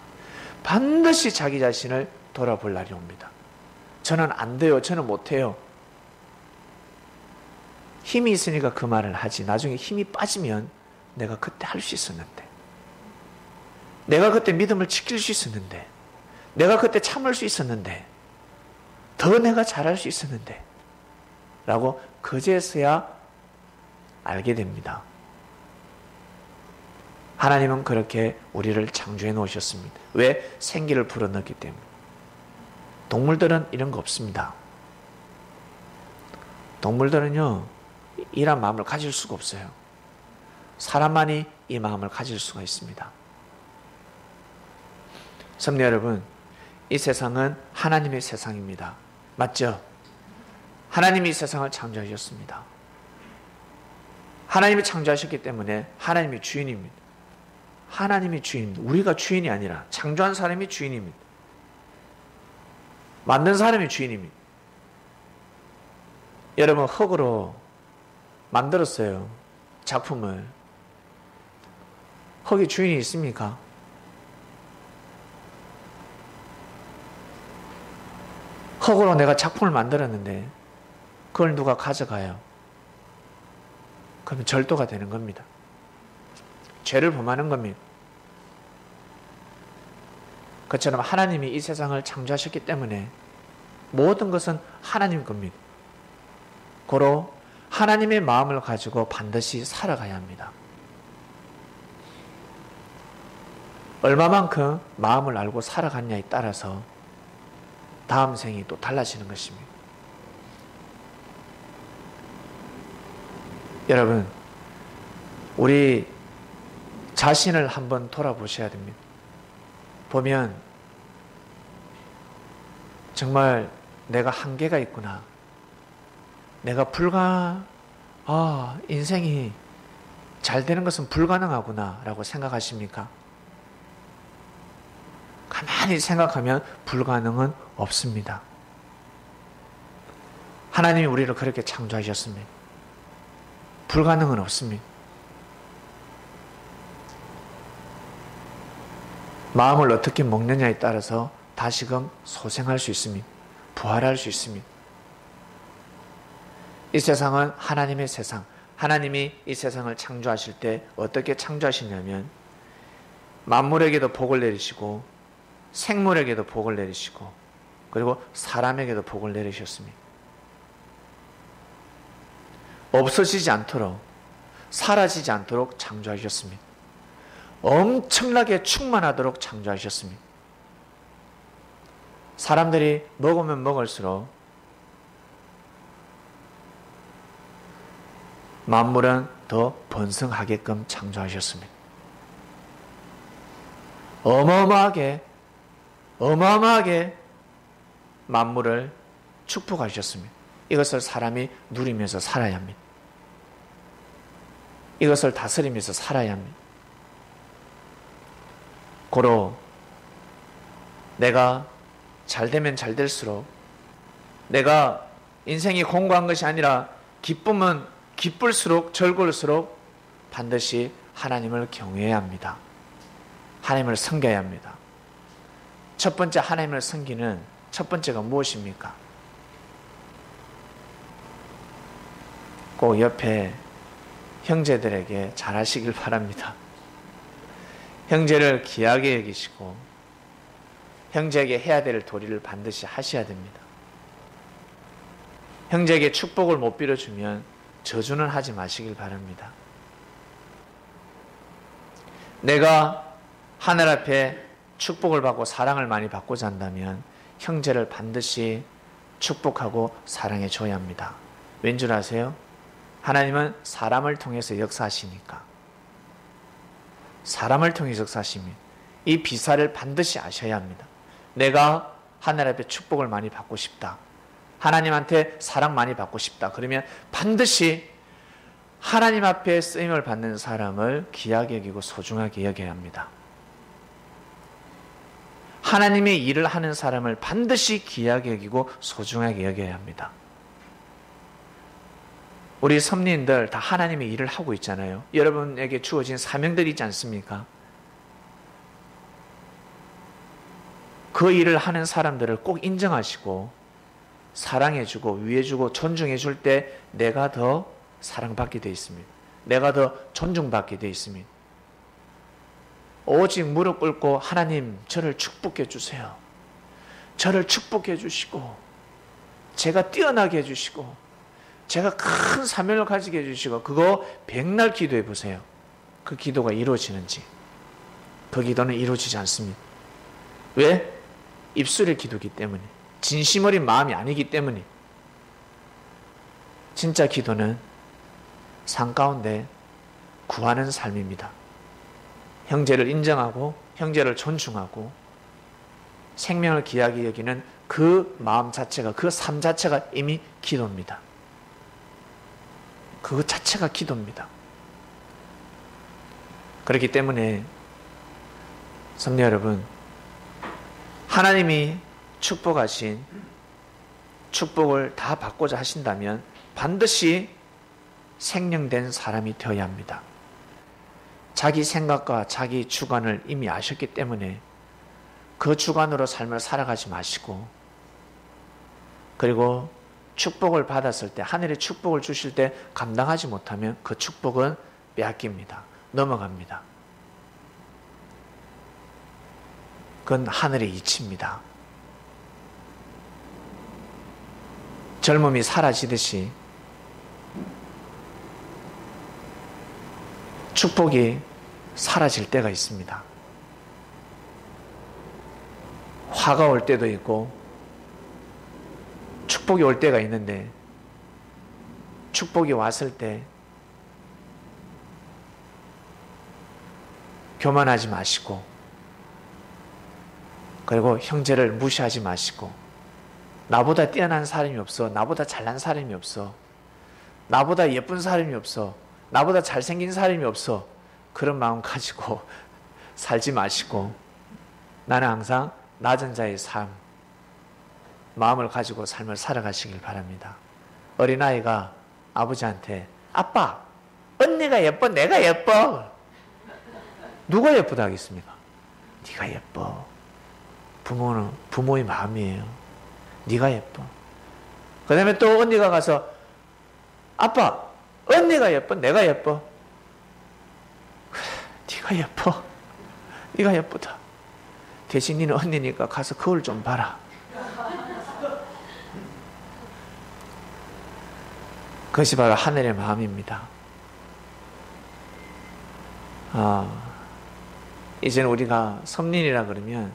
반드시 자기 자신을 돌아볼 날이 옵니다. 저는 안 돼요, 저는 못해요. 힘이 있으니까 그 말을 하지, 나중에 힘이 빠지면 내가 그때 할 수 있었는데, 내가 그때 믿음을 지킬 수 있었는데, 내가 그때 참을 수 있었는데, 더 내가 잘할 수 있었는데 라고 그제서야 알게 됩니다. 하나님은 그렇게 우리를 창조해 놓으셨습니다. 왜? 생기를 불어넣기 때문에. 동물들은 이런 거 없습니다. 동물들은요, 이런 마음을 가질 수가 없어요. 사람만이 이 마음을 가질 수가 있습니다. 성도 여러분, 이 세상은 하나님의 세상입니다. 맞죠? 하나님이 이 세상을 창조하셨습니다. 하나님이 창조하셨기 때문에 하나님이 주인입니다. 하나님이 주인입니다. 우리가 주인이 아니라 창조한 사람이 주인입니다. 만든 사람이 주인입니다. 여러분, 흙으로 만들었어요. 작품을. 흙이 주인이 있습니까? 흙으로 내가 작품을 만들었는데 그걸 누가 가져가요? 그러면 절도가 되는 겁니다. 죄를 범하는 겁니다. 그처럼 하나님이 이 세상을 창조하셨기 때문에 모든 것은 하나님 겁니다. 고로 하나님의 마음을 가지고 반드시 살아가야 합니다. 얼마만큼 마음을 알고 살아갔냐에 따라서 다음 생이 또 달라지는 것입니다. 여러분, 우리 자신을 한번 돌아보셔야 됩니다. 보면 정말 내가 한계가 있구나. 내가 인생이 잘 되는 것은 불가능하구나 라고 생각하십니까? 가만히 생각하면 불가능은 없습니다. 하나님이 우리를 그렇게 창조하셨습니다. 불가능은 없습니다. 마음을 어떻게 먹느냐에 따라서 다시금 소생할 수 있습니다. 부활할 수 있습니다. 이 세상은 하나님의 세상, 하나님이 이 세상을 창조하실 때 어떻게 창조하시냐면 만물에게도 복을 내리시고 생물에게도 복을 내리시고 그리고 사람에게도 복을 내리셨습니다. 없어지지 않도록, 사라지지 않도록 창조하셨습니다. 엄청나게 충만하도록 창조하셨습니다. 사람들이 먹으면 먹을수록 만물은 더 번성하게끔 창조하셨습니다. 어마어마하게 만물을 축복하셨습니다. 이것을 사람이 누리면서 살아야 합니다. 이것을 다스리면서 살아야 합니다. 고로 내가 잘되면 잘될수록, 내가 인생이 공고한 것이 아니라 기쁨은 기쁠수록 즐거울수록 반드시 하나님을 경외해야 합니다. 하나님을 섬겨야 합니다. 첫 번째 하나님을 섬기는 첫 번째가 무엇입니까? 꼭 옆에 형제들에게 잘하시길 바랍니다. 형제를 귀하게 여기시고 형제에게 해야 될 도리를 반드시 하셔야 됩니다. 형제에게 축복을 못 빌어주면 저주는 하지 마시길 바랍니다. 내가 하늘 앞에 축복을 받고 사랑을 많이 받고자 한다면 형제를 반드시 축복하고 사랑해 줘야 합니다. 왠 줄 아세요? 하나님은 사람을 통해서 역사하시니까. 사람을 통해서 역사하십니다. 이 비사를 반드시 아셔야 합니다. 내가 하늘 앞에 축복을 많이 받고 싶다. 하나님한테 사랑 많이 받고 싶다. 그러면 반드시 하나님 앞에 쓰임을 받는 사람을 귀하게 여기고 소중하게 여겨야 합니다. 하나님의 일을 하는 사람을 반드시 귀하게 여기고 소중하게 여겨야 합니다. 우리 섭리인들 다 하나님의 일을 하고 있잖아요. 여러분에게 주어진 사명들이 있지 않습니까? 그 일을 하는 사람들을 꼭 인정하시고 사랑해주고 위해주고 존중해줄 때 내가 더 사랑받게 되어 있습니다. 내가 더 존중받게 되어 있습니다. 오직 무릎 꿇고 하나님 저를 축복해 주세요. 저를 축복해 주시고 제가 뛰어나게 해주시고 제가 큰 사명을 가지게 해주시고 그거 백날 기도해 보세요. 그 기도가 이루어지는지. 그 기도는 이루어지지 않습니다. 왜? 입술의 기도이기 때문에, 진심 어린 마음이 아니기 때문에. 진짜 기도는 산 가운데 구하는 삶입니다. 형제를 인정하고 형제를 존중하고 생명을 귀하게 여기는 그 마음 자체가, 그 삶 자체가 이미 기도입니다. 그것 자체가 기도입니다. 그렇기 때문에 성도 여러분, 하나님이 축복하신 축복을 다 받고자 하신다면 반드시 생명된 사람이 되어야 합니다. 자기 생각과 자기 주관을 이미 아셨기 때문에 그 주관으로 삶을 살아가지 마시고, 그리고 축복을 받았을 때, 하늘의 축복을 주실 때 감당하지 못하면 그 축복은 빼앗깁니다. 넘어갑니다. 그건 하늘의 이치입니다. 젊음이 사라지듯이 축복이 사라질 때가 있습니다. 화가 올 때도 있고 축복이 올 때가 있는데, 축복이 왔을 때 교만하지 마시고, 그리고 형제를 무시하지 마시고, 나보다 뛰어난 사람이 없어, 나보다 잘난 사람이 없어, 나보다 예쁜 사람이 없어, 나보다 잘생긴 사람이 없어, 그런 마음 가지고 살지 마시고, 나는 항상 낮은 자의 삶, 마음을 가지고 삶을 살아가시길 바랍니다. 어린아이가 아버지한테 아빠, 언니가 예뻐, 내가 예뻐. 누가 예쁘다 하겠습니까? 네가 예뻐. 부모는 부모의 마음이에요. 네가 예뻐. 그 다음에 또 언니가 가서 아빠, 언니가 예뻐? 내가 예뻐? 그래, 네가 예뻐. 네가 예쁘다. 대신 니는 언니니까 가서 거울 좀 봐라. 그것이 바로 하늘의 마음입니다. 이제는 우리가 섭린이라 그러면,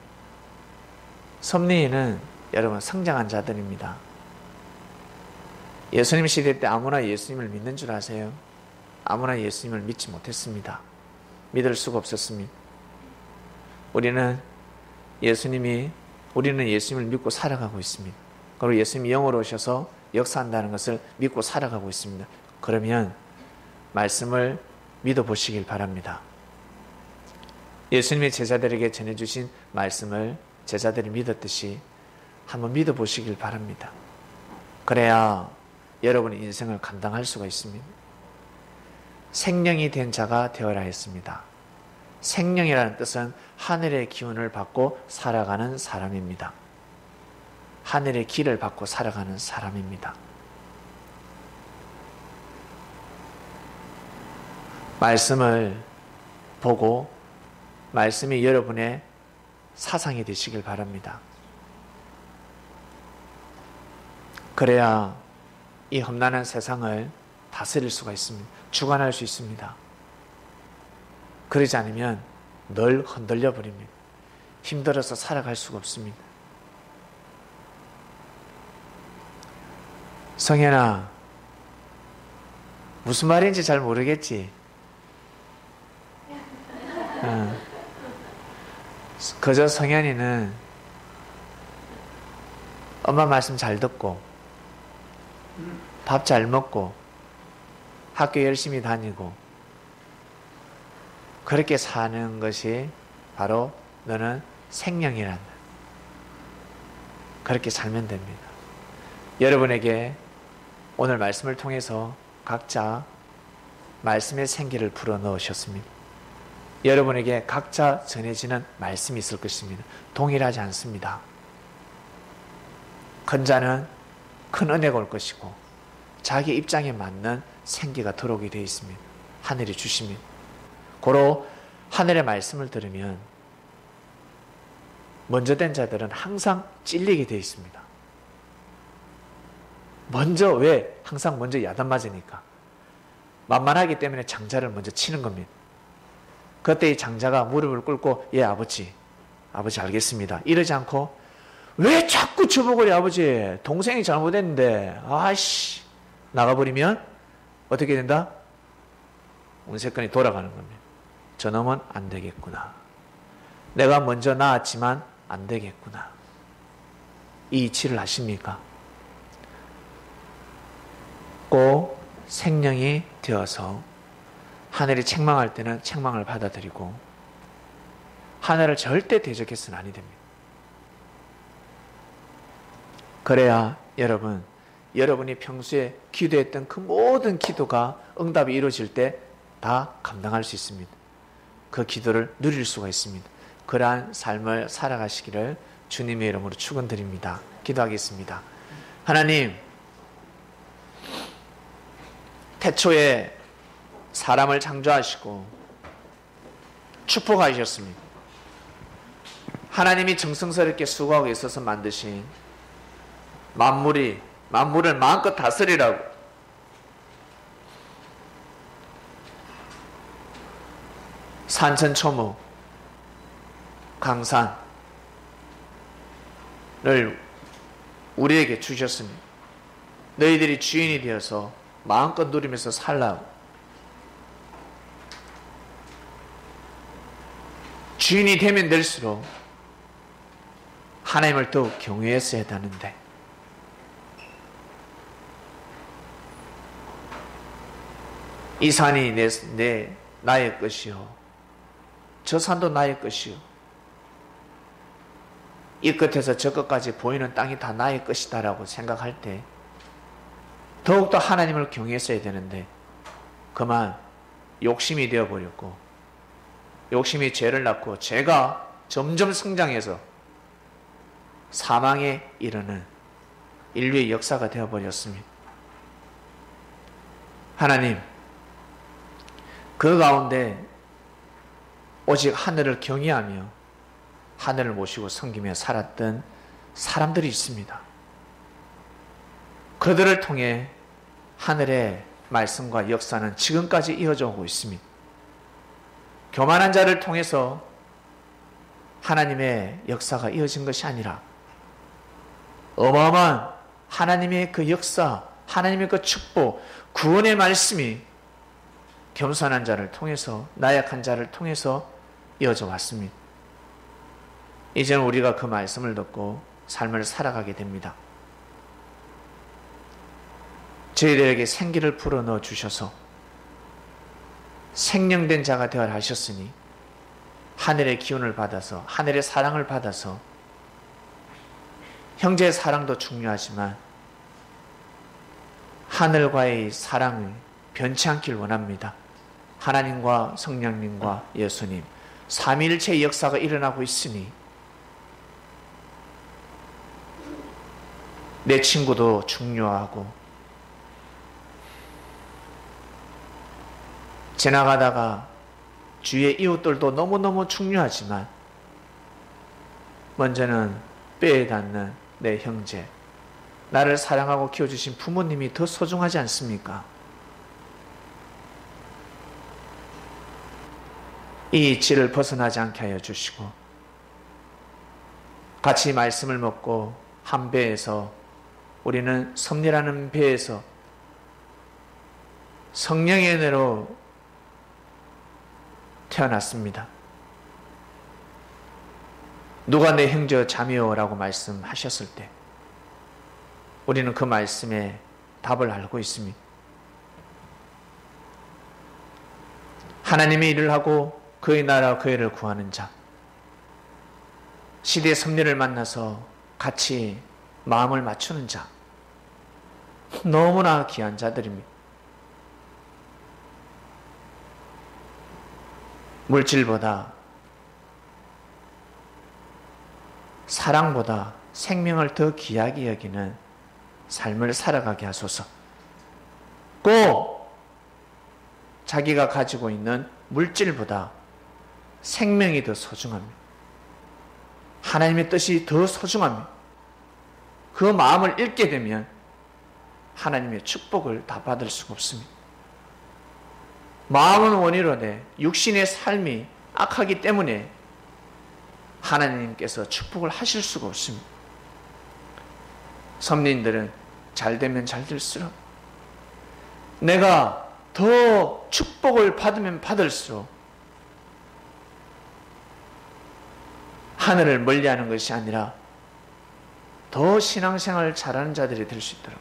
섭린이는 여러분 성장한 자들입니다. 예수님 시대 때 아무나 예수님을 믿는 줄 아세요? 아무나 예수님을 믿지 못했습니다. 믿을 수가 없었습니다. 우리는 예수님을 믿고 살아가고 있습니다. 그리고 예수님이 영으로 오셔서 역사한다는 것을 믿고 살아가고 있습니다. 그러면 말씀을 믿어보시길 바랍니다. 예수님이 제자들에게 전해주신 말씀을 제자들이 믿었듯이 한번 믿어보시길 바랍니다. 그래야 여러분의 인생을 감당할 수가 있습니다. 생명이 된 자가 되어라 했습니다. 생명이라는 뜻은 하늘의 기운을 받고 살아가는 사람입니다. 하늘의 길을 받고 살아가는 사람입니다. 말씀을 보고 말씀이 여러분의 사상이 되시길 바랍니다. 그래야 이 험난한 세상을 다스릴 수가 있습니다. 주관할 수 있습니다. 그러지 않으면 늘 흔들려 버립니다. 힘들어서 살아갈 수가 없습니다. 성현아, 무슨 말인지 잘 모르겠지? 그저 성현이는 엄마 말씀 잘 듣고 밥 잘 먹고 학교 열심히 다니고 그렇게 사는 것이 바로 너는 생명이란다. 그렇게 살면 됩니다. 여러분에게 오늘 말씀을 통해서 각자 말씀의 생기를 불어넣으셨습니다. 여러분에게 각자 전해지는 말씀이 있을 것입니다. 동일하지 않습니다. 큰 자는 큰 은혜가 올 것이고 자기 입장에 맞는 생기가 들어오게 되어 있습니다. 하늘이 주십니다. 고로 하늘의 말씀을 들으면 먼저 된 자들은 항상 찔리게 되어 있습니다. 항상 먼저 야단 맞으니까. 만만하기 때문에 장자를 먼저 치는 겁니다. 그때 이 장자가 무릎을 꿇고 예 아버지 알겠습니다. 이러지 않고 왜 자꾸 저보고 아버지 동생이 잘못했는데 아이씨 나가버리면 어떻게 된다? 운세권이 돌아가는 겁니다. 저놈은 안 되겠구나. 내가 먼저 낳았지만 안 되겠구나. 이 이치를 하십니까? 꼭 생명이 되어서 하늘이 책망할 때는 책망을 받아들이고 하늘을 절대 대적해서는 아니 됩니다. 그래야 여러분이 평소에 기도했던 그 모든 기도가 응답이 이루어질 때 다 감당할 수 있습니다. 그 기도를 누릴 수가 있습니다. 그러한 삶을 살아가시기를 주님의 이름으로 축원드립니다. 기도하겠습니다. 하나님, 태초에 사람을 창조하시고 축복하셨습니다. 하나님이 정성스럽게 수고하고 있어서 만드신 만물을 마음껏 다스리라고 산천초목 강산을 우리에게 주셨습니다. 너희들이 주인이 되어서 마음껏 누리면서 살라고. 주인이 되면 될수록 하나님을 더욱 경외했어야 하는데 이 산이 나의 것이요 저 산도 나의 것이요 이 끝에서 저 끝까지 보이는 땅이 다 나의 것이다라고 생각할 때 더욱더 하나님을 경외했어야 되는데 그만 욕심이 되어버렸고 욕심이 죄를 낳고 죄가 점점 성장해서 사망에 이르는 인류의 역사가 되어버렸습니다. 하나님, 그 가운데 오직 하늘을 경외하며 하늘을 모시고 섬기며 살았던 사람들이 있습니다. 그들을 통해 하늘의 말씀과 역사는 지금까지 이어져 오고 있습니다. 교만한 자를 통해서 하나님의 역사가 이어진 것이 아니라 어마어마한 하나님의 그 역사, 하나님의 그 축복, 구원의 말씀이 겸손한 자를 통해서, 나약한 자를 통해서 이어져 왔습니다. 이제는 우리가 그 말씀을 듣고 삶을 살아가게 됩니다. 저희들에게 생기를 불어넣어 주셔서 생명된 자가 되어라 하셨으니 하늘의 기운을 받아서, 하늘의 사랑을 받아서, 형제의 사랑도 중요하지만 하늘과의 사랑을 변치 않길 원합니다. 하나님과 성령님과 예수님 삼위일체의 역사가 일어나고 있으니 내 친구도 중요하고 지나가다가 주위의 이웃들도 너무너무 중요하지만 먼저는 뼈에 닿는 내 형제, 나를 사랑하고 키워주신 부모님이 더 소중하지 않습니까? 이 질을 벗어나지 않게 하여 주시고 같이 말씀을 먹고 한 배에서 우리는 섭리라는 배에서 성령의 은혜로 태어났습니다. 누가 내 형제 자매요라고 말씀하셨을 때 우리는 그 말씀에 답을 알고 있습니다. 하나님의 일을 하고 그의 나라 그 일을 구하는 자, 시대의 섭리를 만나서 같이 마음을 맞추는 자, 너무나 귀한 자들입니다. 물질보다, 사랑보다 생명을 더 귀하게 여기는 삶을 살아가게 하소서. 꼭 자기가 가지고 있는 물질보다 생명이 더 소중합니다. 하나님의 뜻이 더 소중합니다. 그 마음을 잃게 되면 하나님의 축복을 다 받을 수가 없습니다. 마음은 원이로되 육신의 삶이 악하기 때문에 하나님께서 축복을 하실 수가 없습니다. 섭리인들은 잘 되면 잘 될수록 내가 더 축복을 받으면 받을수록 하늘을 멀리하는 것이 아니라 더 신앙생활을 잘하는 자들이 될 수 있도록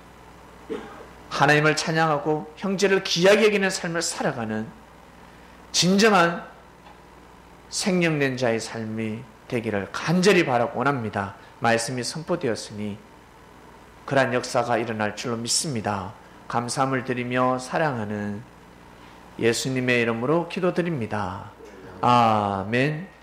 하나님을 찬양하고 형제를 귀하게 여기는 삶을 살아가는 진정한 생명된 자의 삶이 되기를 간절히 바라고 원합니다. 말씀이 선포되었으니 그러한 역사가 일어날 줄로 믿습니다. 감사함을 드리며 사랑하는 예수님의 이름으로 기도드립니다. 아멘.